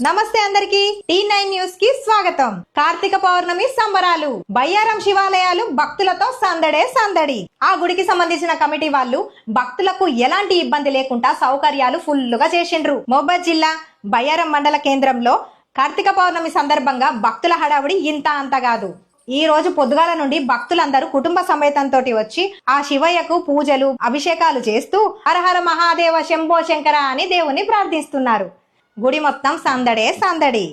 నమస్తే అందరికి T9 news కి స్వాగతం. కార్తీక పౌర్ణమి సంబరాలు బయ్యారం శివాలయాలు భక్తులతో సందడే సందడి. ఆ గుడికి సంబంధించిన కమిటీ వాళ్ళు భక్తులకు ఎలాంటి ఇబ్బంది లేకుండా సౌకర్యాలు ఫుల్లుగా చేసిండ్రు. మహబూబాబాద్ జిల్లా బయ్యారం మండల కేంద్రంలో కార్తీక పౌర్ణమి సందర్భంగా భక్తుల హడావుడి ఇంత అంత కాదు. ఈ రోజు పొద్దుగాల నుండి భక్తులందరూ కుటుంబ సమేతంతో వచ్చి ఆ శివయ్యకు పూజలు అభిషేకాలు చేస్తూ హరహర మహాదేవ శంభో శంకర అని దేవుని ప్రార్థిస్తున్నారు. గుడి మొత్తం సందడే సందడి.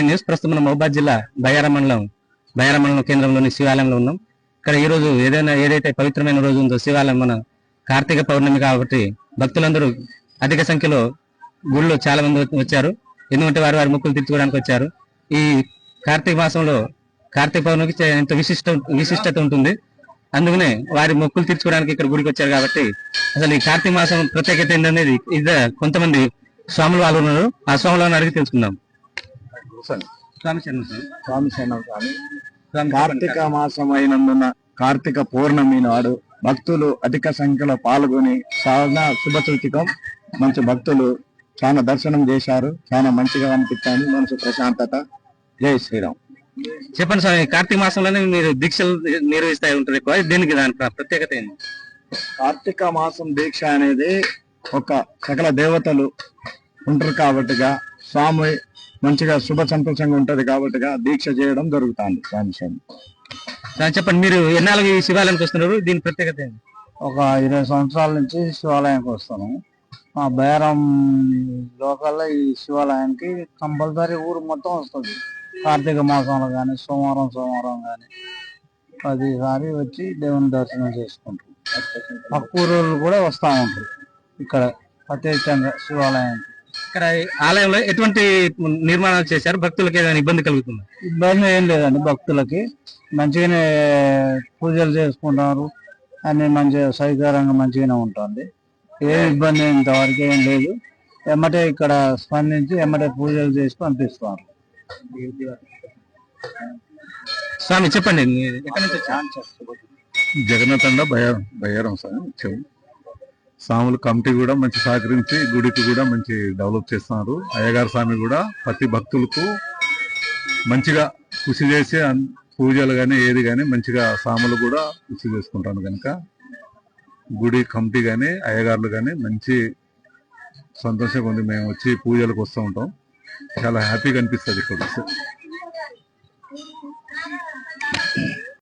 న్యూస్ ప్రస్తుతం మన మహబూబాబాద్ జిల్లా బయ్యారం మండలం కేంద్రంలోని శివాలయంలో ఉన్నాం. ఇక్కడ ఈ రోజు ఏదైతే పవిత్రమైన రోజు ఉందో శివాలయం మన కార్తీక పౌర్ణమి కాబట్టి భక్తులందరూ అధిక సంఖ్యలో గుడిలో చాలా మంది వచ్చారు. ఎందుకంటే వారి మొక్కులు తీర్చుకోవడానికి వచ్చారు. ఈ కార్తీక మాసంలో కార్తీక పౌర్ణమికి ఎంతో విశిష్టత ఉంటుంది. అందుకనే వారి మొక్కులు తీర్చుకోవడానికి ఇక్కడ గుడికి వచ్చారు. కాబట్టి అసలు ఈ కార్తీక మాసం ప్రత్యేకత ఏంటనేది కొంతమంది స్వాములు వాళ్ళు ఉన్నారు. ఆ స్వాములను అడిగి తెలుసుకుందాం. కార్తీక మాసం అయినందున కార్తీక పౌర్ణమి నాడు భక్తులు అధిక సంఖ్యలో పాల్గొని చాలా శుభసూచికం. మంచి భక్తులు చాలా దర్శనం చేశారు. చాలా మంచిగా అనిపించింది. మనసు ప్రశాంతత. జై శ్రీరామ్. చెప్పండి స్వామి, కార్తీక మాసంలోనే మీరు దీక్షలు నిర్వహిస్తూ ఉంటారు ఎక్కువ. దీనికి దాని ప్రత్యేకత ఏంటి? కార్తీక మాసం దీక్ష అనేది ఒక సకల దేవతలు ఉంటారు కాబట్టిగా స్వామి మంచిగా శుభ సంతోషంగా ఉంటది కాబట్టిగా దీక్ష చేయడం జరుగుతుంది. చెప్పండి, మీరు ఎన్నాళ్ళకి ఈ శివాలయానికి వస్తున్నారు? దీని ప్రత్యేకత ఏంటి? ఒక 20 సంవత్సరాల నుంచి శివాలయానికి వస్తాను. మా బేరం లోకల్లో ఈ శివాలయానికి కంపల్సరీ ఊరు మొత్తం వస్తుంది. కార్తీక మాసంలో కానీ సోమవారం కానీ 10 సారి వచ్చి దేవుని దర్శనం చేసుకుంటారు. పక్క ఊరు కూడా వస్తూ ఉంటారు ఇక్కడ ప్రత్యేకంగా శివాలయానికి. ఇక్కడ ఆలయంలో ఎటువంటి నిర్మాణాలు చేశారు? భక్తులకి ఏదైనా ఇబ్బంది కలుగుతుంది? ఇబ్బంది ఏం లేదండి. భక్తులకి మంచిగానే పూజలు చేసుకుంటారు. అన్ని మంచిగా సౌకర్యంగా మంచిగానే ఉంటుంది. ఏ ఇబ్బంది ఇంతవరకు ఏం లేదు. ఎమ్మటే ఇక్కడ స్పందించి ఎమ్మటే పూజలు చేసి పంపిస్తారు. స్వామి చెప్పండి, ఎక్కడి నుంచి వచ్చారు? జగన్నాథండ బయ్యారం స్వాములు కమిటీ కూడా మంచి సహకరించి గుడికి కూడా మంచి డెవలప్ చేస్తున్నారు. అయ్యగారు స్వామి కూడా ప్రతి భక్తులకు మంచిగా కృషి చేసి పూజలు కానీ ఏది కానీ మంచిగా స్వాములు కూడా కృషి చేసుకుంటాను. కనుక గుడి కమిటీ కానీ అయ్యగారులు కానీ మంచి సంతోషంగా ఉంది. మేము వచ్చి పూజలకు వస్తూ ఉంటాం. చాలా హ్యాపీగా అనిపిస్తుంది ఇక్కడ.